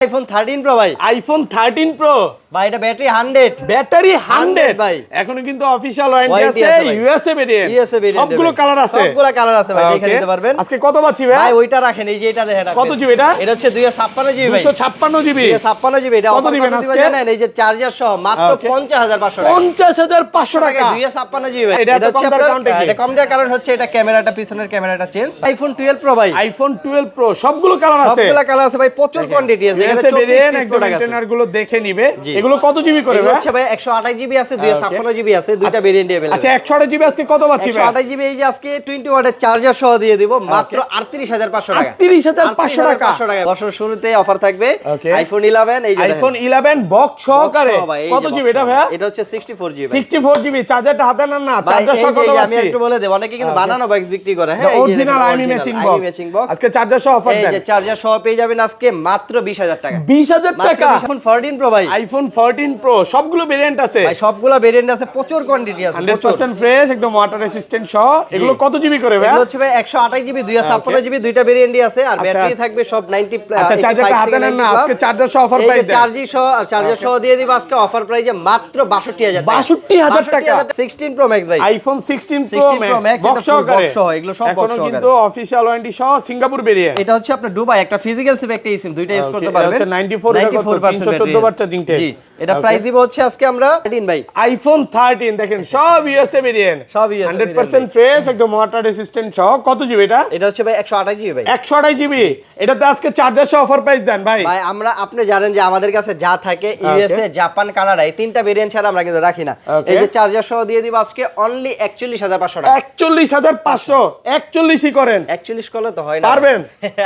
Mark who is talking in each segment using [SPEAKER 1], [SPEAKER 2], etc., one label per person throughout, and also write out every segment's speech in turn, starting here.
[SPEAKER 1] IPhone 13 pro ভাই,
[SPEAKER 2] iPhone 13 pro
[SPEAKER 1] ভাই এটা ব্যাটারি 100
[SPEAKER 2] ভাই, এখনো কিন্তু অফিশিয়াল ওয়ারেন্টি আছে, ইউএসএ ভেরিয়েন্ট, সবগুলো কালার আছে,
[SPEAKER 1] ভাই দেখে নিতে পারবেন।
[SPEAKER 2] আজকে কত পাচ্ছি ভাই?
[SPEAKER 1] ভাই ওইটা রাখেন, এই যে এটা দেখেন
[SPEAKER 2] কত জিবি এটা?
[SPEAKER 1] এটা হচ্ছে 256 জিবি ভাই,
[SPEAKER 2] 256 জিবি,
[SPEAKER 1] 256 জিবি। এটা
[SPEAKER 2] কত দিবেন আজকে?
[SPEAKER 1] জানেন এই যে চার্জার সহ মাত্র 50500 টাকা,
[SPEAKER 2] 50500 টাকা,
[SPEAKER 1] 256 জিবি ভাই।
[SPEAKER 2] এটা হচ্ছে আপনার কাউন্টে কি?
[SPEAKER 1] এটা কম দেওয়ার কারণ হচ্ছে এটা ক্যামেরাটা, পিছনের ক্যামেরাটা চেঞ্জ। আইফোন 12 প্রো ভাই,
[SPEAKER 2] আইফোন 12 প্রো সবগুলো কালার আছে,
[SPEAKER 1] সবগুলো কালার আছে ভাই, প্রচুর কোয়ান্টিটি আছে। এখানে 24 পিস প্রোডাক্ট আছে,
[SPEAKER 2] কন্টেইনার গুলো দেখে নিবে। এগুলো কত জিবি করে ভাই?
[SPEAKER 1] আচ্ছা ভাই 128 জিবি আছে, 256 জিবি আছে, দুইটা ভেরিয়েন্ট अवेलेबल।
[SPEAKER 2] আচ্ছা 128 জিবি আজকে কত পাচ্ছি ভাই?
[SPEAKER 1] 128 জিবি এই যে আজকে 20 ওয়াটের চার্জার সহ দিয়ে দিব মাত্র 38500 টাকা,
[SPEAKER 2] 38500 টাকা।
[SPEAKER 1] বছর শুরুতে অফার থাকবে।
[SPEAKER 2] Okay.
[SPEAKER 1] আইফোন 11 এই যে
[SPEAKER 2] আইফোন 11 বক্স সহকারে কত জিবি এটা ভাই?
[SPEAKER 1] এটা হচ্ছে 64 জিবি,
[SPEAKER 2] 64 জিবি। চার্জারটা হাতে নেন না, চার্জার সহ কত
[SPEAKER 1] আমি
[SPEAKER 2] পাচ্ছি?
[SPEAKER 1] একটু বলে দেব, অনেকে কিন্তু বানানো বক্স বিক্রি করে। হ্যাঁ,
[SPEAKER 2] অরিজিনাল আইমি ম্যাচিং বক্স, আজকে চার্জার সহ অফার
[SPEAKER 1] এই
[SPEAKER 2] দেন।
[SPEAKER 1] যে চার্জার সহ পেয়ে যাবেন আজকে মাত্র 20000 টাকা,
[SPEAKER 2] 20000 টাকা।
[SPEAKER 1] আইফোন 14 প্রো ভাই,
[SPEAKER 2] আইফোন 14 প্রো সবগুলো ভেরিয়েন্ট আছে
[SPEAKER 1] ভাই সবগুলা ভেরিয়েন্ট আছে, প্রচুর কোয়ান্টিটি আছে,
[SPEAKER 2] 100% ফ্রেশ, একদম ওয়াটার রেসিস্ট্যান্ট সহ। এগুলো কত জিবি করে ভাই?
[SPEAKER 1] এগুলো হচ্ছে ভাই 128 জিবি, 256 জিবি, দুইটা ভেরিয়েন্টই আছে। আর ব্যাটারি থাকবে সব 90
[SPEAKER 2] আচ্ছা চার্জারটা হাতে নেন না, আজকে চার্জার সহ অফার প্রাইস দেন।
[SPEAKER 1] চার্জার সহ দিয়ে দিব আজকে অফার প্রাইসে মাত্র 62000 টাকা,
[SPEAKER 2] 62000 টাকা।
[SPEAKER 1] 16 প্রো ম্যাক্স ভাই,
[SPEAKER 2] আইফোন 16 প্রো ম্যাক্স বক্স সহ,
[SPEAKER 1] এগুলো সব বক্স
[SPEAKER 2] এখনো কিন্তু অফিশিয়াল ওয়ারেন্টি সহ সিঙ্গাপুর ভেরিয়েন্ট।
[SPEAKER 1] এটা হচ্ছে আপনার দুবাই, একটা ফিজিক্যাল সিম, একটা eSIM, দুইটা ইউজ করতে পারবেন।
[SPEAKER 2] এটা 94% 314 বার চার্জিং টেক।
[SPEAKER 1] জি, এটা প্রাইস দিব হচ্ছে আজকে আমরা 13 ভাই,
[SPEAKER 2] আইফোন 13 দেখেন সব ইউএসএ ভেরিয়েন্ট,
[SPEAKER 1] সব USA
[SPEAKER 2] 100% ফ্রেশ, একদম ওয়াটার রেসিস্ট্যান্ট সহ। কত জিবি এটা?
[SPEAKER 1] এটা হচ্ছে ভাই 128 জিবি ভাই,
[SPEAKER 2] 128 জিবি। এটাতে আজকে চার্জার সহ অফার প্রাইস দেন ভাই।
[SPEAKER 1] ভাই আমরা, আপনি জানেন যে আমাদের কাছে যা থাকে ইউএসএ, জাপান, কানাডা, এই তিনটা ভেরিয়েন্ট ছাড়া আমরা কিন্তু রাখি না। এই যে চার্জার সহ দিয়ে দিব আজকে অনলি 41500 টাকা,
[SPEAKER 2] 41500। 41ই করেন,
[SPEAKER 1] 41 করলে তো হয় না,
[SPEAKER 2] পারবেন?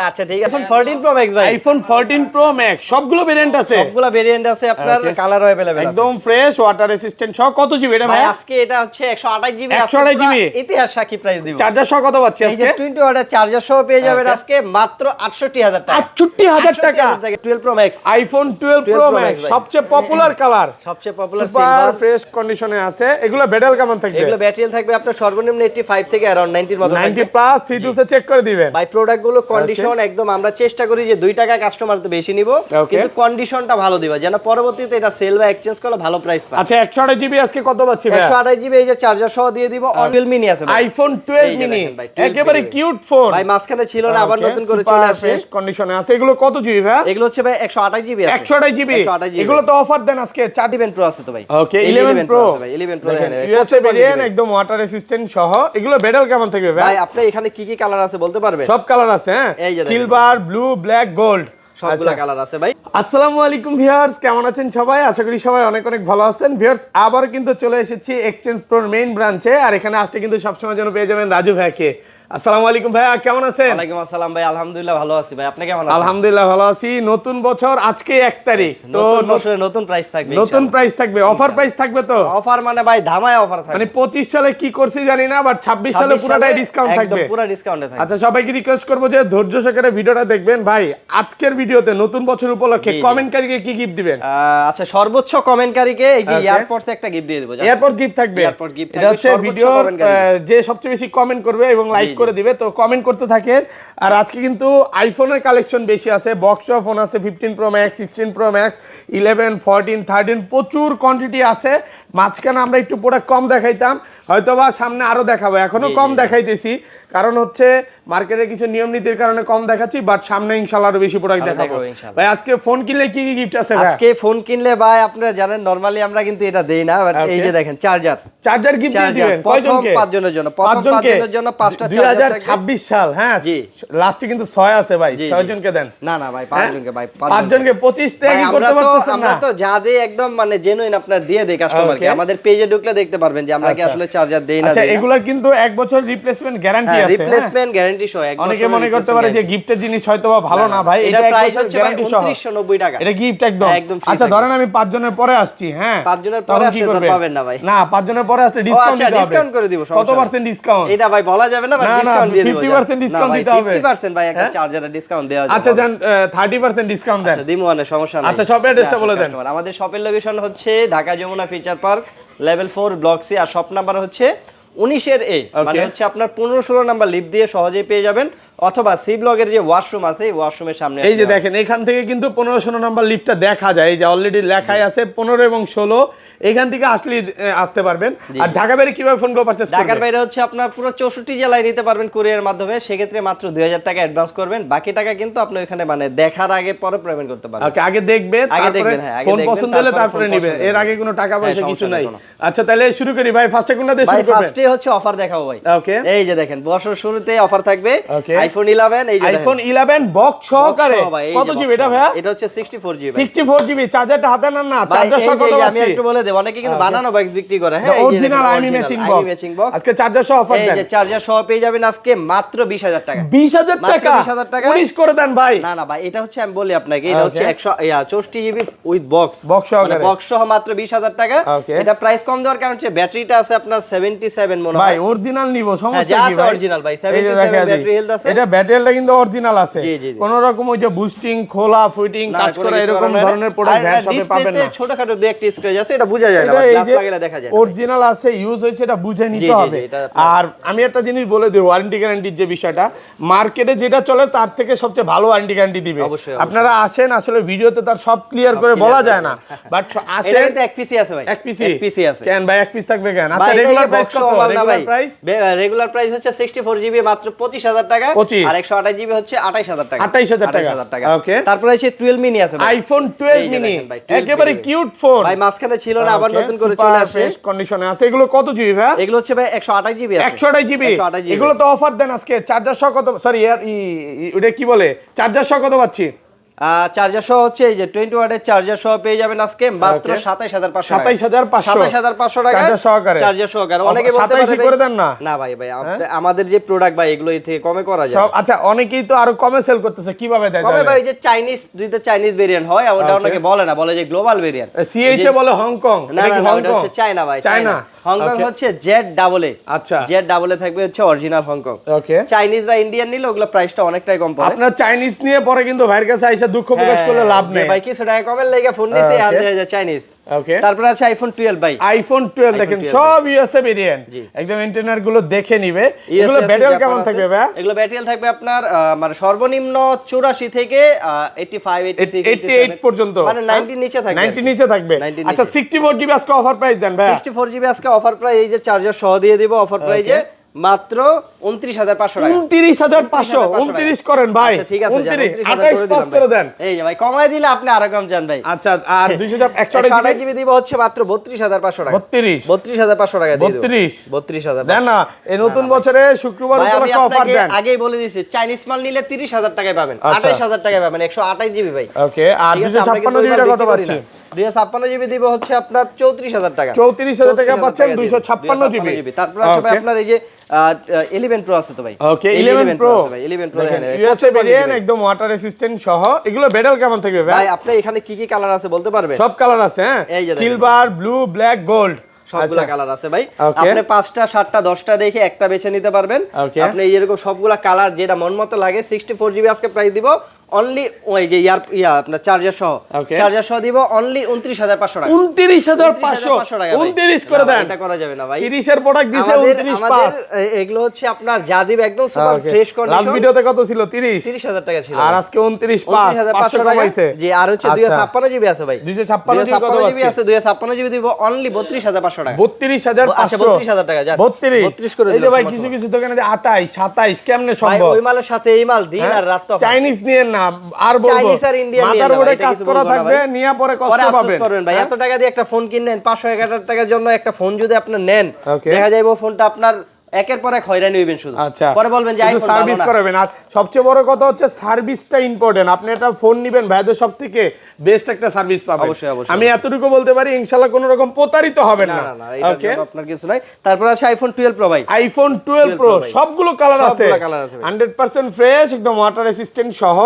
[SPEAKER 1] আচ্ছা ঠিক আছে। আইফোন 14 প্রো ম্যাক্স ভাই,
[SPEAKER 2] আইফোন 14 প্রো ম্যাক্স সবগুলো ভেরিয়েন্ট আছে,
[SPEAKER 1] সবগুলা ভেরিয়েন্ট আছে, আপনার কালারও अवेलेबल আছে,
[SPEAKER 2] একদম ফ্রেশ, ওয়াটার রেসিস্ট্যান্ট সহ। কত জিবি এটা ভাই?
[SPEAKER 1] ভাই আজকে এটা হচ্ছে 128 জিবি,
[SPEAKER 2] 128 জিবি
[SPEAKER 1] ইতিহাস সাক্ষী প্রাইস দিব।
[SPEAKER 2] চার্জার সহ কত পাচ্ছি
[SPEAKER 1] এই যে
[SPEAKER 2] আজকে?
[SPEAKER 1] 20 ওয়াটের চার্জার সহ পেয়ে যাবেন আজকে মাত্র 68000 টাকা,
[SPEAKER 2] 68000 টাকা।
[SPEAKER 1] 12 pro max,
[SPEAKER 2] iPhone 12 pro max সবচেয়ে পপুলার কালার,
[SPEAKER 1] সবচেয়ে পপুলার
[SPEAKER 2] সুপার
[SPEAKER 1] সিলভার।
[SPEAKER 2] ফ্রেশ কন্ডিশনে আছে। এগুলো ব্যাটারি কেমন থাকবে?
[SPEAKER 1] এগুলো ব্যাটারি থাকবে আপনার সর্বনিম্ন 85 থেকে अराउंड 90 এর মতো
[SPEAKER 2] 90 প্লাস থ্রি চেক করে দিবেন
[SPEAKER 1] ভাই। প্রোডাক্ট গুলো কন্ডিশন একদম, আমরা চেষ্টা করি যে 2 টাকা কাস্টমার তো বেশি নিব, কিন্তু কন্ডিশনটা ভালো দিবা, যেন পরবর্তীতে এটা সেল বা এক্সচেঞ্জ করলে ভালো প্রাইস পায়।
[SPEAKER 2] আচ্ছা 128 জিবি আজকে কত পাচ্ছি ভাই?
[SPEAKER 1] 128 জিবি এই যে চার্জার সহ দিয়ে দিব। 12 মিনি আছে ভাই,
[SPEAKER 2] আইফোন 12 মিনি, একেবারে কিউট ফোন
[SPEAKER 1] ভাই, মাঝখানে ছিল না, আবার নতুন করে চলে আসছে,
[SPEAKER 2] ফ্রেশ কন্ডিশনে আছে। এগুলো কত জিবি ভাই?
[SPEAKER 1] এগুলো হচ্ছে ভাই 128 জিবি আছে,
[SPEAKER 2] 128 জিবি। এগুলো তো অফার দেন আজকে।
[SPEAKER 1] 11 প্রো আছে তো ভাই।
[SPEAKER 2] ওকে 11 প্রো
[SPEAKER 1] ভাই, 11 প্রো
[SPEAKER 2] ইউএসএ ভেরিয়েন্ট, একদম ওয়াটার রেসিস্ট্যান্ট সহ। এগুলো ব্যাটারি কেমন থাকবে ভাই?
[SPEAKER 1] ভাই আপনি এখানে কি কি কালার আছে বলতে পারবেন?
[SPEAKER 2] সব কালার আছে, হ্যাঁ, সিলভার, ব্লু, ব্ল্যাক, গোল্ড,
[SPEAKER 1] সবগুলা কালার আছে ভাই।
[SPEAKER 2] আসসালামু আলাইকুম ভিউয়ার্স, কেমন আছেন সবাই? আশা করি সবাই অনেক অনেক ভালো আছেন। ভিউয়ার্স আবার কিন্তু চলে এসেছি এক্সচেঞ্জ প্রোর মেইন ব্রাঞ্চে, আর এখানে আসতে কিন্তু সবসময় জন্য পেয়ে যাবেন রাজু ভাইকে। আসসালামু আলাইকুম ভাইয়া, কেমন আছেন?
[SPEAKER 1] ওয়ালাইকুম আসসালাম ভাই, আলহামদুলিল্লাহ ভালো আছি ভাই, আপনি কেমন আছেন?
[SPEAKER 2] আলহামদুলিল্লাহ ভালো আছি। নতুন বছর আজকে 1 তারিখ, তো
[SPEAKER 1] নতুন বছরে নতুন প্রাইস থাকবে,
[SPEAKER 2] নতুন প্রাইস থাকবে, অফার প্রাইস থাকবে। তো
[SPEAKER 1] অফার মানে ভাই ধামায় অফার থাকবে,
[SPEAKER 2] মানে 25 সালে কি করছি জানি না, বাট 26 সালে পুরোটাই ডিসকাউন্ট থাকবে,
[SPEAKER 1] একদম পুরো ডিসকাউন্টে থাকবে।
[SPEAKER 2] আচ্ছা সবাইকে রিকোয়েস্ট করব যে ধৈর্য সহকারে ভিডিওটা দেখবেন। ভাই আজকের ভিডিওতে নতুন বছর উপলক্ষে কমেন্টকারীকে কি গিফট দিবেন?
[SPEAKER 1] আচ্ছা সর্বোচ্চ কমেন্টকারীকে এই যে এয়ারপডস একটা গিফট দিয়ে দেব।
[SPEAKER 2] এয়ারপড গিফট থাকবে, এটা হচ্ছে ভিডিওর যে সবচেয়ে বেশি কমেন্ট করবে এবং লাইক করে দিবে, তো কমেন্ট করতে থাকেন। আর আজকে কিন্তু আইফোনের কালেকশন বেশি আছে, বক্স ফোন আছে 15 প্রো ম্যাক্স, 16 প্রো ম্যাক্স, 11, 14, 13, প্রচুর কোয়ান্টিটি আছে। মাঝখানে আমরা একটু প্রোডাক্ট কম দেখাইতাম, হয়তোবা সামনে আরো দেখাবো, এখনো কম দেখাইতেছি, কারণ হচ্ছে মার্কেটের কিছু নিয়ম নীতির কারণে কম দেখাচ্ছি, বাট সামনে ইনশাআল্লাহ আরো বেশি প্রোডাক্ট দেখাবো। ভাই আজকে ফোন কিনলে কি কি গিফট আছে ভাই?
[SPEAKER 1] আজকে ফোন কিনলে ভাই আপনারা জানেন নরমালি আমরা কিন্তু এটা দেই না, বাট এই যে দেখেন চার্জার
[SPEAKER 2] গিফট দিয়ে দিবেন কয়জনকে?
[SPEAKER 1] 5 জনের জন্য, প্রথম 5 জনের জন্য 5টা চার্জার থাকবে।
[SPEAKER 2] 2026 সাল, হ্যাঁ লাস্টে কিন্তু 6 আছে ভাই, 6 জনকে দেন।
[SPEAKER 1] না না ভাই 5 জনকে, ভাই
[SPEAKER 2] 5 জনকে 25 তে কি করতে পারতেছেন না?
[SPEAKER 1] আমরা তো যা দেই একদম মানে জেনুইন আপনার দিয়ে দেই কাস্টমারকে। আমাদের পেজে ঢুকলে দেখতে পারবেন যে আমরা কি আসলে চার্জার দেই না।
[SPEAKER 2] আচ্ছা এগুলোর কিন্তু 1 বছর রিপ্লেসমেন্ট গ্যারান্টি আছে,
[SPEAKER 1] রিপ্লেসমেন্ট গ্যারান্টি সহ।
[SPEAKER 2] অনেকে মনে করতে পারে যে গিফটের জিনিস হয়তোবা ভালো না, ভাই
[SPEAKER 1] এটা প্রাইস হচ্ছে 2990 টাকা,
[SPEAKER 2] এটা গিফট একদম। আচ্ছা ধরেন আমি 5 জনের পরে আসছি, হ্যাঁ
[SPEAKER 1] 5 জনের পরে আসলে তো পাবেন না ভাই।
[SPEAKER 2] না 5 জনের পরে আসলে ডিসকাউন্ট দিতে হবে,
[SPEAKER 1] ডিসকাউন্ট করে দিব।
[SPEAKER 2] কত পার্সেন্ট ডিসকাউন্ট?
[SPEAKER 1] এটা ভাই বলা যাবে না, বাট ডিসকাউন্ট দিয়ে দেব।
[SPEAKER 2] 50% ডিসকাউন্ট দিতে হবে।
[SPEAKER 1] 50% ভাই একটা চার্জারে ডিসকাউন্ট দেওয়া যাবে।
[SPEAKER 2] আচ্ছা জান 30% ডিসকাউন্ট দেন।
[SPEAKER 1] আচ্ছা দিমু, মানে সমস্যা নাই।
[SPEAKER 2] আচ্ছা শপের অ্যাড্রেসটা বলে দেন।
[SPEAKER 1] আমাদের শপের লোকেশন হচ্ছে Dhaka Jamuna future park level 4 block C, আর শপ নাম্বার হচ্ছে 19 এর এ, মানে হচ্ছে আপনার 15-16 নাম্বার লিফট দিয়ে সহজেই পেয়ে যাবেন। অথবা সি ব্লকের যে ওয়াশরুম আছে এই ওয়াশরুমের সামনে
[SPEAKER 2] এই যে দেখেন এখান থেকে কিন্তু 15-16 নাম্বার লিফটটা দেখা যায়, এই যে অলরেডি লেখাই আছে 15 এবং 16, এখান থেকে আসলে আসতে পারবেন। আর ঢাকা বাইরে কিভাবে ফোনগুলো পারচেজ করবেন?
[SPEAKER 1] ঢাকার বাইরে হচ্ছে আপনার পুরো 64 জেলায় নিতে পারবেন কুরিয়ার মাধ্যমে, সেক্ষেত্রে মাত্র 2000 টাকা অ্যাডভান্স করবেন, বাকি টাকা কিন্তু আপনি ওখানে মানে দেখার আগে পরে পেমেন্ট করতে পারবেন।
[SPEAKER 2] ওকে, আগে দেখবেন, তারপরে ফোন পছন্দ হলে তারপরে নেবেন, এর আগে কোনো টাকা পয়সা কিছু নাই। আচ্ছা তাহলে শুরু করি ভাই, ফার্স্টে কোনটা দিয়ে শুরু করবেন?
[SPEAKER 1] ভাই ফার্স্টে হচ্ছে অফার দেখাবো ভাই।
[SPEAKER 2] ওকে,
[SPEAKER 1] এই যে দেখেন বছর শুরুতে অফার থাকবে আইফোন 11, এই যে
[SPEAKER 2] আইফোন 11 বক্স সহকারে। কত জিবি এটা ভাই?
[SPEAKER 1] এটা হচ্ছে 64 জিবি।
[SPEAKER 2] 64 জিবি, চার্জারটা হাতে নেন না, চার্জার সহ কত
[SPEAKER 1] আমি একটু বলে দেব, অনেকে কিন্তু বানানো বক্স বিক্রি করে। হ্যাঁ,
[SPEAKER 2] অরিজিনাল আইমি ম্যাচিং বক্স। আজকে চার্জার সহ অফার দেন।
[SPEAKER 1] এই যে চার্জার সহ পেয়ে যাবেন আজকে মাত্র 20000 টাকা।
[SPEAKER 2] 20000 টাকা?
[SPEAKER 1] 20000 টাকা
[SPEAKER 2] 19 করে দেন ভাই।
[SPEAKER 1] না না ভাই, এটা হচ্ছে আমি বলি আপনাকে, এটা হচ্ছে 164 জিবি উইথ বক্স,
[SPEAKER 2] বক্স সহকারে,
[SPEAKER 1] বক্স সহ মাত্র 20000 টাকা। এটা প্রাইস কম দেওয়ার কারণ হচ্ছে ব্যাটারিটা আছে আপনার 77 মনে হয়।
[SPEAKER 2] ভাই অরিজিনাল নিব, সমস্যা কি ভাই?
[SPEAKER 1] অরিজিনাল ভাই 77 ব্যাটারি হেলথ আছে।
[SPEAKER 2] এটা ব্যাটারিটা কিন্তু অরিজিনাল আছে, কোন রকম ওই যে বুস্টিং খোলা ফিটিং কাজ করা এরকম ধরনের প্রোডাক্ট ভ্যান শপে পাবেন না।
[SPEAKER 1] ছোটখাটো দুই একটা স্ক্র্যাচ আছে, এটা বোঝা যায় না, গ্লাস লাগালে দেখা যায়।
[SPEAKER 2] অরিজিনাল আছে, ইউজ হইছে, এটা বুঝে নিতে হবে। আর আমি একটা জিনিস বলে দেব, ওয়ারেন্টি গ্যারান্টির যে বিষয়টা, মার্কেটে যেটা চলে তার থেকে সবচেয়ে ভালো ওয়ারেন্টি গ্যারান্টি দিবে। আপনারা আসেন, আসলে ভিডিওতে তার সব ক্লিয়ার করে বলা যায় না, বাট আসেন।
[SPEAKER 1] এটা এক পিসি আছে ভাই,
[SPEAKER 2] এক পিসি
[SPEAKER 1] আছে।
[SPEAKER 2] কেন ভাই এক পিস থাকবে কেন? আচ্ছা রেগুলার প্রাইস কত?
[SPEAKER 1] রেগুলার প্রাইস হচ্ছে 64 জিবি মাত্র 25000 টাকা, আর 128 জিবি হচ্ছে 28000 টাকা।
[SPEAKER 2] 28000 টাকা। ওকে,
[SPEAKER 1] তারপরে আছে 12 মিনি আছে ভাই,
[SPEAKER 2] আইফোন 12 মিনি, একেবারে কিউট ফোন
[SPEAKER 1] ভাই, মাঝখানে ছিল না, আবার নতুন করে চলে আসছে,
[SPEAKER 2] ফ্রেশ কন্ডিশনে আছে। এগুলো কত জিবি ভাই?
[SPEAKER 1] এগুলো হচ্ছে ভাই 128 জিবি আছে।
[SPEAKER 2] 128 জিবি, এগুলো তো অফার দেন আজকে। চার্জার সহ কত? সরি ওটা কি বলে, চার্জার সহ কত পাচ্ছি?
[SPEAKER 1] চার্জার সহ হচ্ছে এই যে 20 ওয়াটের চার্জার সহ পেয়ে যাবেন আজকে মাত্র 27500 টাকা
[SPEAKER 2] চার্জার সহকারে।
[SPEAKER 1] চার্জার সহকারে। অনেকে বলতে পারে
[SPEAKER 2] করে দেন না।
[SPEAKER 1] না ভাই, আমাদের যে প্রোডাক্ট ভাই এগুলো এর থেকে কমে করা যায়।
[SPEAKER 2] আচ্ছা অনেকেই তো আরো কমে সেল করতেছে, কিভাবে দেয়?
[SPEAKER 1] কমে ভাই, যে চাইনিজ, দুইটা চাইনিজ ভেরিয়েন্ট হয়, ওটা অনেকে বলে না, বলে যে গ্লোবাল ভেরিয়েন্ট।
[SPEAKER 2] সিএইচ এ বলে হংকং,
[SPEAKER 1] না না, ওটা হচ্ছে চায়না ভাই, চায়না। হংকং হচ্ছে ZAA।
[SPEAKER 2] আচ্ছা,
[SPEAKER 1] ZAA থাকবে হচ্ছে অরিজিনাল হংকং।
[SPEAKER 2] ওকে, চাইনিজ
[SPEAKER 1] বা ইন্ডিয়ান নিলে ওগুলো প্রাইসটা অনেকটাই কম পড়ে।
[SPEAKER 2] আপনার চাইনিজ নিয়ে পরে কিন্তু ভাইয়ের কাছে আইসা দুঃখ প্রকাশ করলে লাভ নেই
[SPEAKER 1] ভাই, কিছু টাকা কমের লাগা ফোন নিছি, আর দেয়া যায় চাইনিজ।
[SPEAKER 2] ওকে,
[SPEAKER 1] তারপর আছে আইফোন 12 ভাই।
[SPEAKER 2] আইফোন 12 দেখেন সব ইউএসএ ভেরিয়েন্ট, একদম ইন্টারনেট গুলো দেখে নিবে। এগুলো ব্যাটারি কেমন থাকবে ভাই?
[SPEAKER 1] এগুলো ব্যাটারি থাকবে আপনার মানে সর্বনিম্ন 84 থেকে 85
[SPEAKER 2] 88 পর্যন্ত,
[SPEAKER 1] মানে 90 নিচে থাকবে,
[SPEAKER 2] 90 নিচে থাকবে। আচ্ছা 64 জিবি আজকে অফার প্রাইস দেন ভাই?
[SPEAKER 1] 64 জিবি আজকে অফার প্রাইস, এই যে চার্জার সহ দিয়ে দিব অফার প্রাইসে মাত্র 29500 টাকা।
[SPEAKER 2] 29500, 29 করেন ভাই।
[SPEAKER 1] আচ্ছা ঠিক আছে,
[SPEAKER 2] 28 করে দেন।
[SPEAKER 1] এই যে ভাই কমায় দিলে আপনি আরো কম জান ভাই।
[SPEAKER 2] আচ্ছা আর 128
[SPEAKER 1] জিবি দিব হচ্ছে মাত্র 32500 টাকা।
[SPEAKER 2] 32500
[SPEAKER 1] টাকা দিয়ে দেব। 32000
[SPEAKER 2] দেন না, এই নতুন বছরে শুক্রবার উপলক্ষে অফার দেন।
[SPEAKER 1] আগেই বলে দিয়েছি, চাইনিজ মাল নিলে 30000 টাকায় পাবেন, 28000 টাকায় পাবেন 128 জিবি ভাই।
[SPEAKER 2] ওকে, আর 256 জিবিটা কত পাচ্ছেন?
[SPEAKER 1] 256 জিবি দিব হচ্ছে আপনার 34000 টাকা।
[SPEAKER 2] 34000 টাকা পাচ্ছেন 256 জিবি।
[SPEAKER 1] তারপর আছে ভাই আপনার এই যে 11 প্রো আছে তো ভাই।
[SPEAKER 2] ওকে, 11 প্রো
[SPEAKER 1] ভাই, 11 প্রো দেখেন
[SPEAKER 2] ইউএসএ ভেরিয়েন্ট, একদম ওয়াটার রেসিস্ট্যান্ট সহ। এগুলো ব্যাটারি কেমন থাকবে ভাই?
[SPEAKER 1] ভাই আপনি এখানে কি কি কালার আছে বলতে পারবেন?
[SPEAKER 2] সব কালার আছে, হ্যাঁ, সিলভার, ব্লু, ব্ল্যাক, গোল্ড,
[SPEAKER 1] সবগুলা কালার আছে ভাই। আপনি 5টা 7টা 10টা দেখে একটা বেছে নিতে পারবেন। আপনি এরকম সবগুলা কালার যেটা মন মতো লাগে। 64 জিবি আজকে প্রাইস দিব অনলি, ওই যে আপনার চার্জার সহ দিব অনলি 29500 টাকা।
[SPEAKER 2] 29500 টাকা 29 করে দেন।
[SPEAKER 1] এটা করা যাবে না ভাই,
[SPEAKER 2] 30 এর প্রোডাক্ট দিছে 29.5।
[SPEAKER 1] এগুলো হচ্ছে আপনার যা দিবে একদম সুপার ফ্রেশ কন্ডিশন।
[SPEAKER 2] লাস্ট ভিডিওতে কত ছিল? 30000
[SPEAKER 1] টাকা ছিল,
[SPEAKER 2] আর আজকে 29.5 টাকা পাইছে।
[SPEAKER 1] জি, আর হচ্ছে 256 জিবি আছে ভাই।
[SPEAKER 2] 256
[SPEAKER 1] জিবি আছে, 256 জিবি দিব অনলি 32500 টাকা।
[SPEAKER 2] 32500
[SPEAKER 1] টাকা যা
[SPEAKER 2] 32
[SPEAKER 1] করে
[SPEAKER 2] এই যে ভাই কিছু কিছু দোকানে 28 27 কেমনে সম্ভব?
[SPEAKER 1] ওই মালের সাথে এই মাল দিন আর রাত তো
[SPEAKER 2] চাইনিজ নিয়ে না, আর বলবো মাথার উপরে কাজ করা থাকবে, নিয়ে পরে কষ্ট পাবেন
[SPEAKER 1] ভাই। এত টাকা দিয়ে একটা ফোন কিনেন, 500-1000 টাকার জন্য একটা ফোন যদি আপনি নেন, দেখা যাবে ফোনটা আপনার একের পর এক হয়রানি হইবেন শুধু।
[SPEAKER 2] আচ্ছা,
[SPEAKER 1] পরে বলবেন যে আইফোন
[SPEAKER 2] সার্ভিস করাবেন। আর সবচেয়ে বড় কথা হচ্ছে সার্ভিসটা ইম্পর্টেন্ট। আপনি একটা ফোন নেবেন ভাইদের সব থেকে বেস্ট একটা সার্ভিস পাবেন। আমি এতটুকু বলতে পারি, ইনশাআল্লাহ কোনো রকম প্রতারিত হবেন না।
[SPEAKER 1] ওকে, আপনার কিছু নাই। তারপর আছে আইফোন 12 প্রো ভাই।
[SPEAKER 2] আইফোন 12 প্রো সবগুলো কালার আছে, 100% ফ্রেশ, একদম ওয়াটার রেসিস্ট্যান্ট সহ।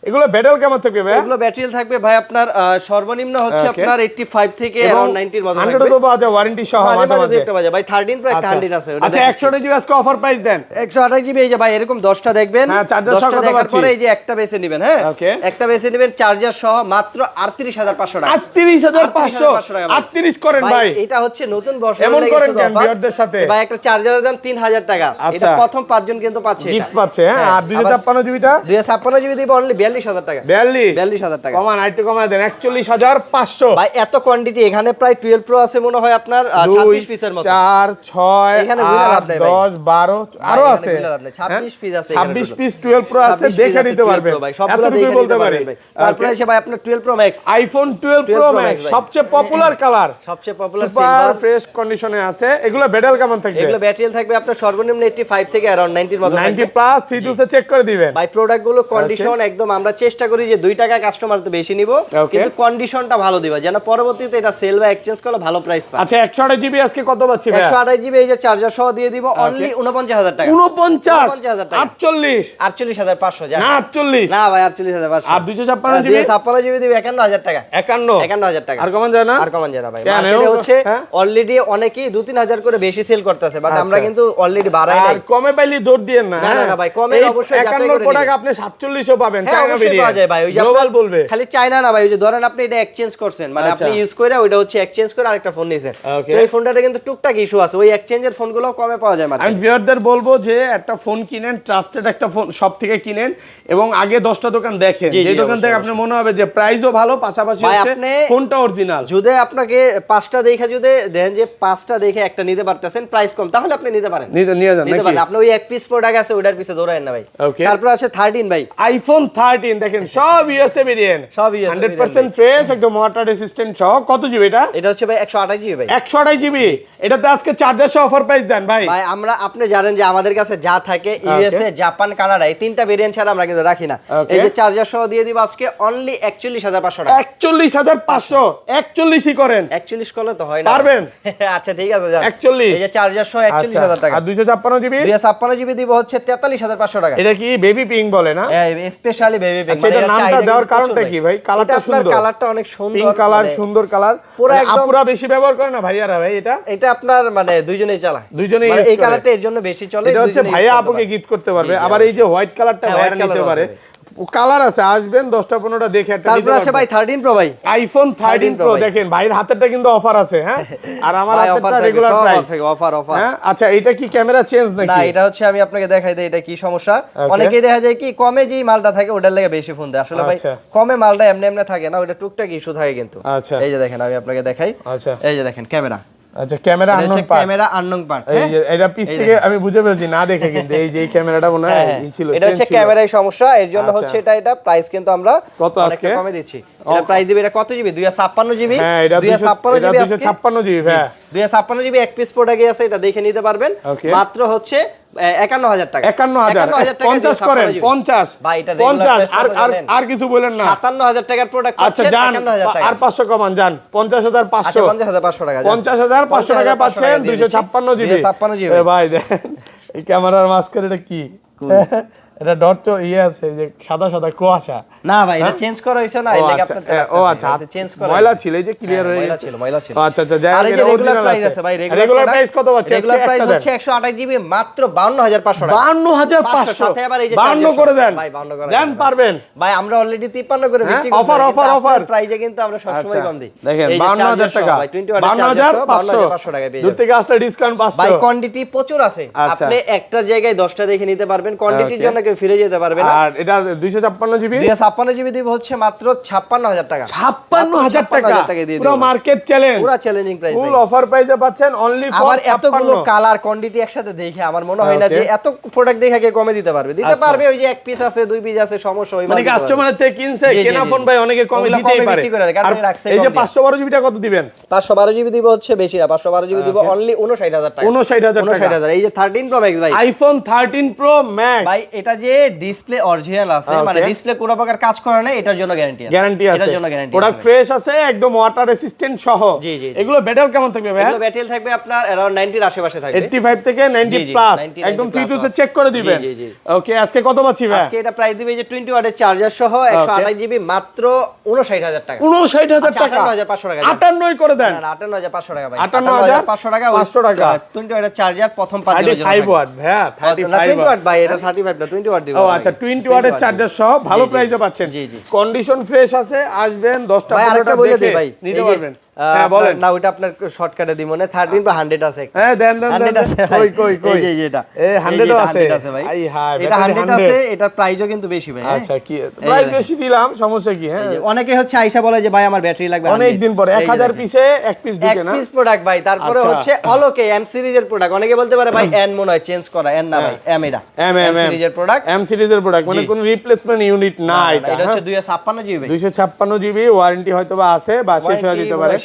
[SPEAKER 2] এগুলো ব্যাটারি কেমন থাকবে ভাই?
[SPEAKER 1] এগুলো ব্যাটারি থাকবে ভাই আপনার সর্বনিম্ন হচ্ছে আপনার 85 থেকে अराउंड 90 এর মধ্যে থাকবে।
[SPEAKER 2] 100 তো পাওয়া যায় ওয়ারেন্টি সহ।
[SPEAKER 1] মাঝে মাঝে একটা বাজে ভাই 13 প্রো একটা 100 আছে।
[SPEAKER 2] আচ্ছা 100 জিবি আজকে অফার প্রাইস দেন।
[SPEAKER 1] 128 জিবি এই যে ভাই এরকম 10টা দেখবেন,
[SPEAKER 2] হ্যাঁ, চার্জার
[SPEAKER 1] 10টা
[SPEAKER 2] সহ কত
[SPEAKER 1] দেখার
[SPEAKER 2] পাচ্ছি?
[SPEAKER 1] পরে এই যে একটা বেছে নেবেন, হ্যাঁ
[SPEAKER 2] ওকে।
[SPEAKER 1] একটা বেছে নেবেন চার্জার সহ মাত্র 38500 টাকা।
[SPEAKER 2] 38500 38 করেন ভাই।
[SPEAKER 1] এটা হচ্ছে নতুন বছর
[SPEAKER 2] এমন করেন কেন ভিউয়ারদের সাথে?
[SPEAKER 1] ভাই একটা চার্জারের দাম 3000 টাকা, এটা প্রথম 5 জন কিন্তু পাচ্ছে,
[SPEAKER 2] গিফট পাচ্ছে। হ্যাঁ, আর 256 জিবিটা
[SPEAKER 1] 256 জিবি দিব অনলি 42000 টাকা। 42000 টাকা
[SPEAKER 2] কমান আইটু কমায় দেন 41500।
[SPEAKER 1] ভাই এত কোয়ান্টিটি, এখানে প্রায় 12 প্রো আছে মনে হয় আপনার 26 পিসের মতো,
[SPEAKER 2] 4 6
[SPEAKER 1] এখানে মিলা লাভ নাই ভাই,
[SPEAKER 2] 10 12 আরো আছে
[SPEAKER 1] 26 পিস আছে,
[SPEAKER 2] 26 পিস 12 প্রো আছে, দেখে নিতে পারবেন
[SPEAKER 1] ভাই, সবগুলো দেখে
[SPEAKER 2] বলতে
[SPEAKER 1] নিতে পারবেন ভাই। তারপরে এসে ভাই আপনার 12 pro max,
[SPEAKER 2] iPhone 12 pro max সবচেয়ে পপুলার কালার,
[SPEAKER 1] সবচেয়ে পপুলার
[SPEAKER 2] সুপার ফ্রেশ কন্ডিশনে আছে। এগুলো ব্যাটারি কেমন থাকবে?
[SPEAKER 1] এগুলো ব্যাটারি থাকবে আপনার সর্বনিম্ন 85 থেকে अराउंड 90 এর মতো
[SPEAKER 2] 90 প্লাস C2 সে চেক করে দিবেন
[SPEAKER 1] ভাই। প্রোডাক্ট গুলো কন্ডিশন একদম আমরা চেষ্টা করি যে 2 টাকা কাস্টমার তো বেশি নিব, কিন্তু কন্ডিশনটা ভালো দিবা যেন পরবর্তীতে এটা সেল বা এক্সচেঞ্জ করলে ভালো প্রাইস পায়।
[SPEAKER 2] আচ্ছা 128 জিবি আজকে কত পাচ্ছি ভাই?
[SPEAKER 1] 128 জিবি এই যে চার্জার সহ দিয়ে দিব অনলি 49000 টাকা।
[SPEAKER 2] 49 48
[SPEAKER 1] 48500
[SPEAKER 2] না 48
[SPEAKER 1] না ভাই 48500।
[SPEAKER 2] আর 256 জিবি
[SPEAKER 1] 256 জিবি দিব 51000 টাকা।
[SPEAKER 2] 51
[SPEAKER 1] টাকা
[SPEAKER 2] আর কমান যায় না?
[SPEAKER 1] আর কমান যায় না ভাই। মার্কেটে হচ্ছে অলরেডি অনেকেই 2-3000 করে বেশি সেল করতেছে, বাট আমরা কিন্তু অলরেডি বাড়াই নাই।
[SPEAKER 2] আর কমে পাইলে দৌড় দিয়েন না।
[SPEAKER 1] না না ভাই, কমে অবশ্যই যাচাই করে
[SPEAKER 2] 51 প্রোডাক্ট আপনি 47 ও পাবেন,
[SPEAKER 1] হ্যাঁ,
[SPEAKER 2] চায়না
[SPEAKER 1] অবশ্যই পাওয়া যায় ভাই। ওই যে
[SPEAKER 2] গ্লোবাল বলবে
[SPEAKER 1] খালি চায়না না ভাই, ওই যে ধরেন আপনি এটা এক্সচেঞ্জ করছেন, মানে আপনি ইউজ করে ওইটা হচ্ছে এক্সচেঞ্জ করে আরেকটা ফোন নিছেন, তো এই ফোনটাতে কিন্তু টুকটাক ইস্যু আছে, ওই এক্সচেঞ্জের ফোনগুলো কমে পাওয়া যায় মার্কেটে।
[SPEAKER 2] আমি ভিউয়ারদের বলবো যে একটা ফোন কিনেন, ট্রাস্টেড একটা ফোন সব থেকে কিনেন এবং আগে 10টা দোকান দেখেন, যে দোকান থেকে আপনার মনে হবে যে প্রাইসও ভালো, পাশাপাশি হচ্ছে ফোনটা অরিজিনাল।
[SPEAKER 1] যদি আপনাকে 5টা দেখে যদি দেন যে 5টা দেখে একটা নিতে পারতেছেন প্রাইস কম, তাহলে আপনি নিতে পারেন,
[SPEAKER 2] নিয়ে যান
[SPEAKER 1] নিতে পারেন। আপনি ওই এক পিস প্রোডাক্ট আছে ওটার পিছে দৌড়ায়েন না ভাই। তারপর আছে 13 ভাই,
[SPEAKER 2] আইফোন 13 দেখেন সব ইউএসএ ভেরিয়েন্ট,
[SPEAKER 1] সব ইউএসএ
[SPEAKER 2] 100% ফ্রেশ, একদম ওয়াটার রেসিস্ট্যান্ট সহ। কত জিবি এটা?
[SPEAKER 1] এটা হচ্ছে ভাই 128 জিবি ভাই।
[SPEAKER 2] 128 জিবি। এটাতে আজকে চার্জার সহ অফার প্রাইস দেন ভাই।
[SPEAKER 1] ভাই আমরা আপনি জানেন যে আমাদের কাছে যা থাকে ইউএসএ, জাপান, কানাডা এই তিনটা ভেরিয়েন্ট ছাড়া আমরা কিন্তু রাখি না। এই যে চার্জার সহ দিয়ে দিব আজকে অনলি 41500 টাকা।
[SPEAKER 2] 41500 41ই করেন।
[SPEAKER 1] 41 করলে তো হয় না,
[SPEAKER 2] পারবেন?
[SPEAKER 1] আচ্ছা ঠিক আছে যান।
[SPEAKER 2] 41
[SPEAKER 1] এই যে চার্জার সহ 41000 টাকা।
[SPEAKER 2] আর 256 জিবি?
[SPEAKER 1] 256 জিবি দিব হচ্ছে 43500 টাকা।
[SPEAKER 2] এটা কি বেবি পিঙ্ক বলে না?
[SPEAKER 1] হ্যাঁ, স্পেশালি বেবি পিঙ্ক।
[SPEAKER 2] এটা নামটা দেওয়ার কারণটা কি ভাই? কালারটা সুন্দর,
[SPEAKER 1] কালারটা অনেক সুন্দর,
[SPEAKER 2] পিঙ্ক কালার, সুন্দর কালার।
[SPEAKER 1] পুরো একদম
[SPEAKER 2] আপুরা বেশি ব্যবহার করে না ভাইয়ারা ভাই? এটা
[SPEAKER 1] আপনার মানে দুইজনেই চালায়,
[SPEAKER 2] দুইজনেই
[SPEAKER 1] মানে এই কালারটা এর জন্য বেশি চলে।
[SPEAKER 2] এটা হচ্ছে ভাইয়া আপুকে গিফট করতে পারবে। আবার এই যে হোয়াইট কালারটা ভাইয়ারা নিতে পারে। কালার আছে, আসবেন 10টা 15টা দেখে একটা নিতে পারবেন।
[SPEAKER 1] তারপর আছে ভাই 13 প্রো ভাই,
[SPEAKER 2] আইফোন 13 প্রো দেখেন ভাইয়ের হাতেরটা কিন্তু অফার আছে, হ্যাঁ, আর আমার হাতেরটা রেগুলার প্রাইস।
[SPEAKER 1] অফার
[SPEAKER 2] হ্যাঁ, আচ্ছা এটা কি ক্যামেরা চেঞ্জ নাকি?
[SPEAKER 1] না, এটা হচ্ছে আমি আপনাকে দেখাই দেই এটা কি সমস্যা। অনেকেই দেখা যায় কি কমে যেই মালটা থাকে ওটার লাগে বেশি ফোন দেয়, আসলে ভাই কমে মালটা এমনি এমনি থাকে না, ওটা টুকটাক ইস্যু থাকে কিন্তু।
[SPEAKER 2] আচ্ছা
[SPEAKER 1] এই যে দেখেন আমি আপনাকে দেখাই,
[SPEAKER 2] আচ্ছা
[SPEAKER 1] এই যে দেখেন ক্যামেরা,
[SPEAKER 2] আচ্ছা camera unknown part,
[SPEAKER 1] camera unknown part.
[SPEAKER 2] এই যে এটা পিস থেকে আমি বুঝে ফেলছি না দেখে, কিন্তু এই যে এই ক্যামেরাটা মনে হয় এই ছিল,
[SPEAKER 1] এটা হচ্ছে ক্যামেরায় সমস্যা, এর জন্য হচ্ছে এটা প্রাইস কিন্তু আমরা
[SPEAKER 2] কত আজকে
[SPEAKER 1] কমে দিচ্ছি। এটা প্রাইস দিবে এটা কত জিবি? 256 জিবি।
[SPEAKER 2] হ্যাঁ, এটা 256 জিবি। হ্যাঁ,
[SPEAKER 1] 256 জিবি এক পিস প্রোডাক্টে আছে, এটা দেখে নিতে পারবেন। মাত্র হচ্ছে 51000 টাকা।
[SPEAKER 2] 51000 50 করেন 50
[SPEAKER 1] ভাই, এটা
[SPEAKER 2] 50 আর কিছু বলেন না।
[SPEAKER 1] 57000 টাকার প্রোডাক্ট
[SPEAKER 2] আচ্ছা জান,
[SPEAKER 1] 51000 টাকা
[SPEAKER 2] আর 500 কমান জান, 50500।
[SPEAKER 1] 50500 টাকা,
[SPEAKER 2] 50500 টাকা পাচ্ছেন 256 জিবি।
[SPEAKER 1] 256 জিবি
[SPEAKER 2] ভাই দেখেন এই ক্যামেরার মাস্কের এটা কি? এটা ডট তো আছে যে সাদা সাদা কুয়াশা।
[SPEAKER 1] না ভাই, এটা চেঞ্জ করা হইছে না, এই লাগা আপনাদের।
[SPEAKER 2] ও আচ্ছা,
[SPEAKER 1] চেঞ্জ করা
[SPEAKER 2] ময়লা ছিল, এই যে ক্লিয়ার হয়ে গেছে।
[SPEAKER 1] ময়লা ছিল।
[SPEAKER 2] আচ্ছা আচ্ছা, যাই
[SPEAKER 1] আর এই যে রেগুলার প্রাইস আছে ভাই,
[SPEAKER 2] রেগুলার প্রাইস কত আছে?
[SPEAKER 1] রেগুলার প্রাইস হচ্ছে 128 জিবি মাত্র 52500 টাকা।
[SPEAKER 2] 52500
[SPEAKER 1] সাথে আবার এই যে
[SPEAKER 2] 52 করে দেন
[SPEAKER 1] ভাই, 52 করে
[SPEAKER 2] দেন, পারবেন
[SPEAKER 1] ভাই। আমরা অলরেডি 53 করে বিক্রি করছি।
[SPEAKER 2] অফার
[SPEAKER 1] প্রাইসে কিন্তু আমরা সব সময় কম দিই।
[SPEAKER 2] দেখেন 52000 টাকা, 52500 টাকা দূর থেকে আসলে ডিসকাউন্ট 500
[SPEAKER 1] ভাই। কোয়ান্টিটি প্রচুর আছে, আপনি একটা জায়গায় 10টা দেখে নিতে পারবেন, কোয়ান্টিটির জন্য কেউ ফিরে যেতে পারবে না।
[SPEAKER 2] আর এটা 256 জিবি,
[SPEAKER 1] 256 জিবি দিব হচ্ছে মাত্র 56000 টাকা।
[SPEAKER 2] 56000 টাকা পুরো মার্কেট চ্যালেঞ্জ,
[SPEAKER 1] পুরো চ্যালেঞ্জিং প্রাইস,
[SPEAKER 2] ফুল অফার প্রাইসে পাচ্ছেন অনলি ফর।
[SPEAKER 1] আবার এতগুলো কালার কোয়ান্টিটি একসাথে দেখে আমার মনে হয় না যে এত প্রোডাক্ট দেখে কে কমে দিতে পারবে। দিতে পারবে ওই যে এক পিস আছে, দুই পিস আছে, সমস্যা হয়
[SPEAKER 2] মানে কাস্টমারের থেকে কিনছে, কেনা ফোন ভাই অনেকে কমে দিতেই পারে। আর এই যে 512 জিবিটা কত দিবেন?
[SPEAKER 1] 512 জিবি দিব হচ্ছে বেশি না, 512 জিবি দিব অনলি 59000 টাকা।
[SPEAKER 2] 59000
[SPEAKER 1] এই যে 13 প্রো ম্যাক্স ভাই,
[SPEAKER 2] আইফোন 13 প্রো ম্যাক্স
[SPEAKER 1] ভাই। এটা যে ডিসপ্লে অরিজিনাল আছে, মানে ডিসপ্লে কোনো প্রকার কাজ করে না এটার জন্য গ্যারান্টি আছে।
[SPEAKER 2] গ্যারান্টি আছে,
[SPEAKER 1] এটার জন্য গ্যারান্টি
[SPEAKER 2] প্রোডাক্ট ফ্রেশ আছে, একদম ওয়াটার রেসিস্ট্যান্ট সহ।
[SPEAKER 1] জি জি।
[SPEAKER 2] এগুলো ব্যাটেল কেমন থাকবে ভাই?
[SPEAKER 1] এগুলো ব্যাটেল থাকবে আপনার अराउंड 90 এর আশেপাশে থাকবে,
[SPEAKER 2] 85 থেকে 90 প্লাস, একদম 3 তে চেক করে দিবেন।
[SPEAKER 1] জি জি।
[SPEAKER 2] ওকে, আজকে কত পাচ্ছি ভাই?
[SPEAKER 1] আজকে এটা প্রাইস দিবে যে 20 ওয়াটের চার্জার সহ 128 জিবি মাত্র 59000 টাকা।
[SPEAKER 2] 59000 টাকা,
[SPEAKER 1] 58500 টাকা,
[SPEAKER 2] 58 করে দেন।
[SPEAKER 1] না 58500 টাকা ভাই,
[SPEAKER 2] 58500
[SPEAKER 1] টাকা,
[SPEAKER 2] 500 টাকা
[SPEAKER 1] 20 ওয়াটের চার্জার প্রথম 5 দিনের জন্য
[SPEAKER 2] 35 ওয়াট ভাই, 35
[SPEAKER 1] ওয়াট ভাই, এটা 35 না 20 ওয়াট দিব।
[SPEAKER 2] ও আচ্ছা, 20 ওয়াটের চার্জার সহ ভালো প্রাইসে পাচ্ছেন।
[SPEAKER 1] জি জি।
[SPEAKER 2] কন্ডিশন ফ্রেশ আছে, আসবেন 10টা
[SPEAKER 1] ভাই আরেকটা
[SPEAKER 2] 15টা
[SPEAKER 1] বলে দেই
[SPEAKER 2] দেখে
[SPEAKER 1] ভাই,
[SPEAKER 2] নিতে পারবেন। হ্যাঁ বলেন।
[SPEAKER 1] না ওটা আপনার শর্টকাটে দিব না, 13 বা 100 আছে একটা।
[SPEAKER 2] হ্যাঁ দেন দেন
[SPEAKER 1] 100
[SPEAKER 2] দেন।
[SPEAKER 1] আছে ভাই।
[SPEAKER 2] কই
[SPEAKER 1] এই যে এটা,
[SPEAKER 2] এই 100 আছে
[SPEAKER 1] 100 আছে ভাই।
[SPEAKER 2] আই হাই,
[SPEAKER 1] এটা 100 আছে, এটার প্রাইসও কিন্তু বেশি ভাই।
[SPEAKER 2] আচ্ছা, কি প্রাইস বেশি দিলাম, সমস্যা কি? হ্যাঁ,
[SPEAKER 1] অনেকে হচ্ছে আইসা বলে যে ভাই আমার ব্যাটারি লাগবে
[SPEAKER 2] অনেক দিন পরে 1000 পিসে এক পিস ঢুকে না,
[SPEAKER 1] এক পিস প্রোডাক্ট ভাই। তারপরে
[SPEAKER 2] আচ্ছা।
[SPEAKER 1] হচ্ছে অলোকে এম সিরিজের প্রোডাক্ট, অনেকে বলতে পারে ভাই এন মনে হয় চেঞ্জ করা, এন না ভাই, এম এটা
[SPEAKER 2] এম
[SPEAKER 1] সিরিজের প্রোডাক্ট,
[SPEAKER 2] এম সিরিজের প্রোডাক্ট, মানে কোনো রিপ্লেসমেন্ট ইউনিট না এটা।
[SPEAKER 1] এটা হচ্ছে 256 জিবি,
[SPEAKER 2] 256 জিবি ওয়ারেন্টি হয়তোবা আছে বা শেষ হয়ে যেতে পারে।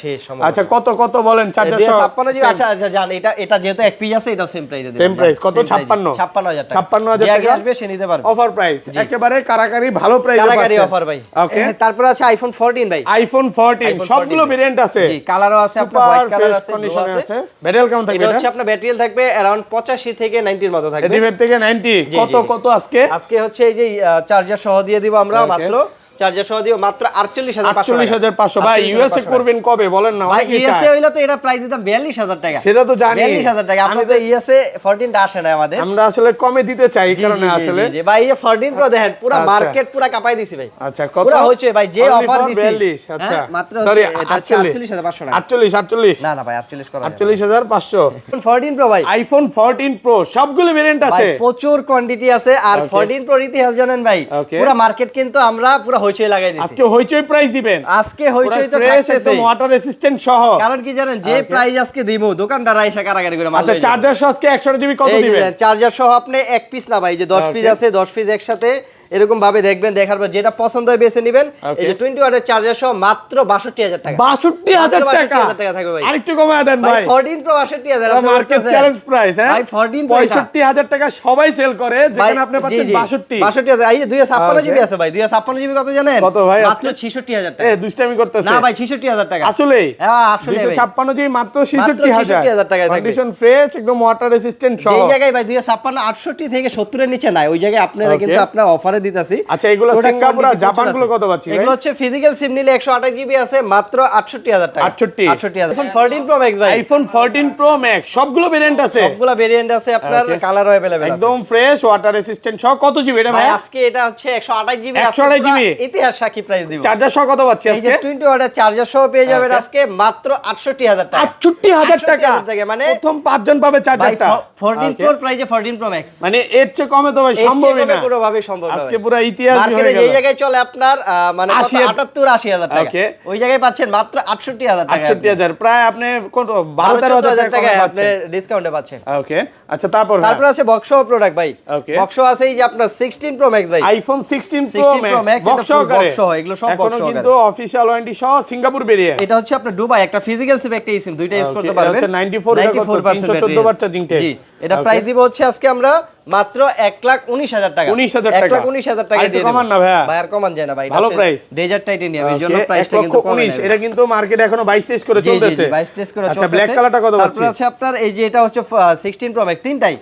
[SPEAKER 2] আচ্ছা, কত কত বলেন?
[SPEAKER 1] 256 জিবি। আচ্ছা আচ্ছা জান, এটা যেহেতু এক পিস আছে, এটা সেম প্রাইসে দেব।
[SPEAKER 2] সেম প্রাইস কত? 56
[SPEAKER 1] 56000 টাকা,
[SPEAKER 2] 56000
[SPEAKER 1] টাকা
[SPEAKER 2] টাকা
[SPEAKER 1] আসবে সে নিতে পারবে,
[SPEAKER 2] অফার প্রাইস, একেবারে কারাকারি ভালো প্রাইসে
[SPEAKER 1] কারাকারি
[SPEAKER 2] পাচ্ছেন।
[SPEAKER 1] অফার ভাই।
[SPEAKER 2] ওকে,
[SPEAKER 1] তারপরে আছে আইফোন 14 ভাই,
[SPEAKER 2] আইফোন 14 সবগুলো ভেরিয়েন্ট আছে।
[SPEAKER 1] জি, কালারও আছে, আপনার হোয়াইট কালার আছে, ব্লু
[SPEAKER 2] কন্ডিশনে
[SPEAKER 1] আছে।
[SPEAKER 2] আছে। ব্যাটারি কেমন থাকবে
[SPEAKER 1] এটা
[SPEAKER 2] এটা?
[SPEAKER 1] হচ্ছে আপনার ব্যাটারি থাকবে अराउंड 85 থেকে 90 এর মতো থাকবে,
[SPEAKER 2] 85 থেকে 90। কত
[SPEAKER 1] জি।
[SPEAKER 2] কত আজকে?
[SPEAKER 1] আজকে হচ্ছে এই যে চার্জার সহ দিয়ে দিব আমরা, মাত্র চার্জার সহ দিব মাত্র
[SPEAKER 2] 48500। ভাই ইউএসএ করবেন কবে বলেন না?
[SPEAKER 1] ভাই
[SPEAKER 2] অনেকেই
[SPEAKER 1] ইউএসএ
[SPEAKER 2] চায়।
[SPEAKER 1] হইলো তো এটা প্রাইস দিতাম 42000 টাকা,
[SPEAKER 2] সেটা তো জানি,
[SPEAKER 1] 42000 টাকা। আপনি তো ইউএসএ 14 টা আসে না আমাদের,
[SPEAKER 2] আমরা আসলে কমে দিতে চাই, এই কারণে আসলে।
[SPEAKER 1] জি ভাই এই 14 প্রো দেখেন পুরো মার্কেট পুরো কাপাই দিছি ভাই।
[SPEAKER 2] আচ্ছা, কত?
[SPEAKER 1] পুরো হচ্ছে ভাই যে
[SPEAKER 2] Only
[SPEAKER 1] অফার
[SPEAKER 2] for
[SPEAKER 1] দিছি
[SPEAKER 2] 42, আচ্ছা
[SPEAKER 1] মাত্র
[SPEAKER 2] সরি,
[SPEAKER 1] হচ্ছে এটা 48500 টাকা।
[SPEAKER 2] 48
[SPEAKER 1] না না ভাই 48 করা
[SPEAKER 2] 48500।
[SPEAKER 1] 14 প্রো ভাই,
[SPEAKER 2] আইফোন 14 প্রো সবগুলো ভেরিয়েন্ট
[SPEAKER 1] ভাই
[SPEAKER 2] আছে,
[SPEAKER 1] প্রচুর কোয়ান্টিটি আছে। আর 14 প্রো ইতিহাস জানেন ভাই,
[SPEAKER 2] Okay.
[SPEAKER 1] পুরো মার্কেট কিন্তু আমরা পুরো হইচই লাগাই দিছি।
[SPEAKER 2] আজকে হইচই প্রাইস দিবেন,
[SPEAKER 1] আজকে হইচই তো
[SPEAKER 2] ফ্রেশ
[SPEAKER 1] থাকতেছে,
[SPEAKER 2] একদম ওয়াটার রেসিস্ট্যান্ট সহ।
[SPEAKER 1] কারণ কি জানেন, যে প্রাইস আজকে দিব দোকানদার আইসা কারাগারি করে মাল
[SPEAKER 2] আচ্ছা,
[SPEAKER 1] লয়ে যাবে।
[SPEAKER 2] চার্জার সহ আজকে 100 জিবি কত দিবেন?
[SPEAKER 1] চার্জার সহ আপনি এক পিস না ভাই, যে 10 পিস আছে 10 পিস একসাথে এরকম ভাবে দেখবেন, দেখার পর যেটা পছন্দ হয় বেছে নেবেন। এই যে 20 ওয়াটের চার্জার সহ মাত্র 62000 টাকা,
[SPEAKER 2] 62000 টাকা।
[SPEAKER 1] 62000 টাকা থাকবে ভাই।
[SPEAKER 2] আরেকটু কমায় দেন
[SPEAKER 1] ভাই
[SPEAKER 2] ভাই,
[SPEAKER 1] 14 প্রো 62000
[SPEAKER 2] মার্কেট চ্যালেঞ্জ প্রাইস। হ্যাঁ
[SPEAKER 1] ভাই 14 প্রো
[SPEAKER 2] 65000 টাকা সবাই সেল করে, যেখানে আপনি পাচ্ছেন 62।
[SPEAKER 1] 62000। এই যে 256 জিবি আছে ভাই, 256 জিবি কত জানেন?
[SPEAKER 2] কত ভাই
[SPEAKER 1] মাত্র 66000 টাকা।
[SPEAKER 2] দুষ্টামি করতেছে
[SPEAKER 1] না ভাই 66000 টাকা
[SPEAKER 2] আসলে।
[SPEAKER 1] হ্যাঁ আসলে
[SPEAKER 2] 256 জিবি মাত্র
[SPEAKER 1] 66000 টাকায় থাকবে।
[SPEAKER 2] কন্ডিশন ফ্রেশ, একদম ওয়াটার রেসিস্ট্যান্ট সহ।
[SPEAKER 1] যে জায়গায় ভাই 256 68 থেকে 70 এর নিচে নাই, ওই জায়গায় আপনারা কিন্তু আপনার অফারে দিতাছি।
[SPEAKER 2] আচ্ছা, এগুলো সিঙ্গাপুর আর জাপান গুলো কত পাচ্ছি ভাই?
[SPEAKER 1] এগুলো হচ্ছে ফিজিক্যাল সিম নিলে 128 জিবি আছে মাত্র 68000 টাকা।
[SPEAKER 2] 68000।
[SPEAKER 1] এখন 14 প্রো ম্যাক্স ভাই,
[SPEAKER 2] আইফোন 14 প্রো ম্যাক্স সবগুলো ভেরিয়েন্ট আছে,
[SPEAKER 1] সবগুলো ভেরিয়েন্ট আছে, আপনার কালারও अवेलेबल আছে,
[SPEAKER 2] একদম ফ্রেশ ওয়াটার রেসিস্ট্যান্ট সহ। কত জিবি এটা ভাই?
[SPEAKER 1] আজকে এটা হচ্ছে 128 জিবি,
[SPEAKER 2] 128 জিবি
[SPEAKER 1] ইতিহাস সাক্ষী প্রাইস দিব।
[SPEAKER 2] চার্জার সহ কত পাচ্ছি
[SPEAKER 1] এই যে
[SPEAKER 2] আজকে?
[SPEAKER 1] 20 ওয়াটের চার্জার সহ পেয়ে যাবেন আজকে মাত্র 68000 টাকা।
[SPEAKER 2] 68000 টাকা,
[SPEAKER 1] 68000 টাকা মানে
[SPEAKER 2] প্রথম 5 জন পাবে
[SPEAKER 1] ভাই
[SPEAKER 2] চার্জারটা।
[SPEAKER 1] 14 প্রো প্রাইসে 14 প্রো ম্যাক্স,
[SPEAKER 2] মানে এর চেয়ে কমে তো ভাই সম্ভবই না,
[SPEAKER 1] পুরো ভাবে সম্ভব না।
[SPEAKER 2] আজকে পুরো ইতিহাস হয়ে
[SPEAKER 1] মার্কেটে
[SPEAKER 2] গেল।
[SPEAKER 1] এই জায়গায় চলে আপনার মানে 78-80000 টাকা,
[SPEAKER 2] Okay.
[SPEAKER 1] ওই জায়গায় পাচ্ছেন মাত্র 68000 টাকা।
[SPEAKER 2] 68000, প্রায় আপনি কত 12-13000
[SPEAKER 1] টাকা
[SPEAKER 2] টাকা
[SPEAKER 1] আপনি ডিসকাউন্টে পাচ্ছেন।
[SPEAKER 2] ওকে, আচ্ছা তারপর
[SPEAKER 1] তারপর আছে বক্সও প্রোডাক্ট ভাই,
[SPEAKER 2] Okay.
[SPEAKER 1] বক্সও আছে এই যে আপনার 16 প্রো ম্যাক্স ভাই,
[SPEAKER 2] iPhone 16 pro
[SPEAKER 1] 16 Pro Max,
[SPEAKER 2] max
[SPEAKER 1] এটা
[SPEAKER 2] বক্স
[SPEAKER 1] full
[SPEAKER 2] সহকারে,
[SPEAKER 1] box সহ, এগুলো সব box
[SPEAKER 2] এখনো
[SPEAKER 1] সহকারে।
[SPEAKER 2] কিন্তু অফিশিয়াল ওয়ারেন্টি সহ সিঙ্গাপুর বেরিয়ে।
[SPEAKER 1] এটা হচ্ছে আপনার দুবাই একটা ফিজিক্যাল সিম একটা সিম দুইটা ইউজ করতে
[SPEAKER 2] এটা
[SPEAKER 1] পারবেন।
[SPEAKER 2] হচ্ছে 94% 314 বার চার্জিং টেক।
[SPEAKER 1] জি, এটা প্রাইস দিব হচ্ছে আজকে আমরা মাত্র 1,19,000 টাকা।
[SPEAKER 2] 19,000 টাকা।
[SPEAKER 1] 1,19,000 টাকা
[SPEAKER 2] আর একটু
[SPEAKER 1] দিয়ে দেব।
[SPEAKER 2] কমান না ভাইয়া?
[SPEAKER 1] ভাই আর কমান যায় না ভাই,
[SPEAKER 2] ভালো প্রাইস।
[SPEAKER 1] ডেজার্ট টাইটেনিয়াম, এর জন্য
[SPEAKER 2] ওকে,
[SPEAKER 1] প্রাইসটা কিন্তু কম
[SPEAKER 2] 1,19,000 এটা কিন্তু মার্কেটে এখনো 22-23 করে চলতেছে।
[SPEAKER 1] 22 করে চলতেছে।
[SPEAKER 2] আচ্ছা, ব্ল্যাক কালারটা কত পাচ্ছি?
[SPEAKER 1] তারপর আছে আপনার এই যে এটা হচ্ছে 16 প্রো ম্যাক্স, তিনটাই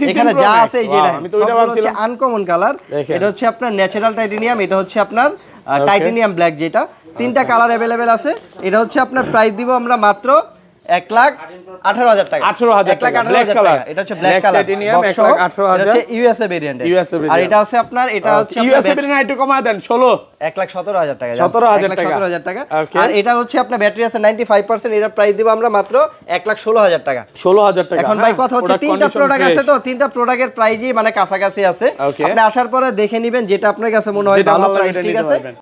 [SPEAKER 2] 16
[SPEAKER 1] এখানে
[SPEAKER 2] Pro
[SPEAKER 1] যা
[SPEAKER 2] Max।
[SPEAKER 1] আছে এই যে
[SPEAKER 2] Wow, আমি তো ওইটা
[SPEAKER 1] হচ্ছে
[SPEAKER 2] ভাবছিলাম।
[SPEAKER 1] আনকমন কালার,
[SPEAKER 2] দেখেন।
[SPEAKER 1] এটা হচ্ছে আপনার ন্যাচারাল টাইটেনিয়াম, এটা হচ্ছে আপনার টাইটেনিয়াম ব্ল্যাক, যেটা তিনটা কালার अवेलेबल আছে। এটা হচ্ছে আপনার প্রাইস দিব আমরা মাত্র 1,18,000 টাকা।
[SPEAKER 2] 18,000 টাকা, black
[SPEAKER 1] 1,18,000
[SPEAKER 2] color।
[SPEAKER 1] টাকা। এটা হচ্ছে black
[SPEAKER 2] Black
[SPEAKER 1] colour,
[SPEAKER 2] titanium,
[SPEAKER 1] box
[SPEAKER 2] 1,18,000
[SPEAKER 1] এটা হচ্ছে ইউএসএ ভেরিয়েন্ট,
[SPEAKER 2] USA
[SPEAKER 1] আর
[SPEAKER 2] variant।
[SPEAKER 1] এটা আছে আপনার এটা হচ্ছে
[SPEAKER 2] ইউএসএ বের না একটু কমায় দেন 16।
[SPEAKER 1] 1,17,000 টাকা,
[SPEAKER 2] 17,000 টাকা।
[SPEAKER 1] 1,17,000 টাকা।
[SPEAKER 2] Okay.
[SPEAKER 1] আর এটা হচ্ছে আপনার ব্যাটারি আছে 95%, এটা প্রাইস দিব আমরা মাত্র 1,16,000 টাকা।
[SPEAKER 2] 16,000 টাকা।
[SPEAKER 1] এখন ভাই কথা হচ্ছে তিনটা প্রোডাক্ট আছে, তো তিনটা প্রোডাক্টের প্রাইসই মানে কাছাকাছি আছে।
[SPEAKER 2] Okay.
[SPEAKER 1] আপনি আসার পরে দেখে নেবেন যেটা আপনার কাছে মনে হয়
[SPEAKER 2] যেটা
[SPEAKER 1] ভালো
[SPEAKER 2] ভালো লাগে
[SPEAKER 1] প্রাইস,
[SPEAKER 2] এটা
[SPEAKER 1] ঠিক
[SPEAKER 2] নিতে
[SPEAKER 1] আছে।
[SPEAKER 2] পারবেন।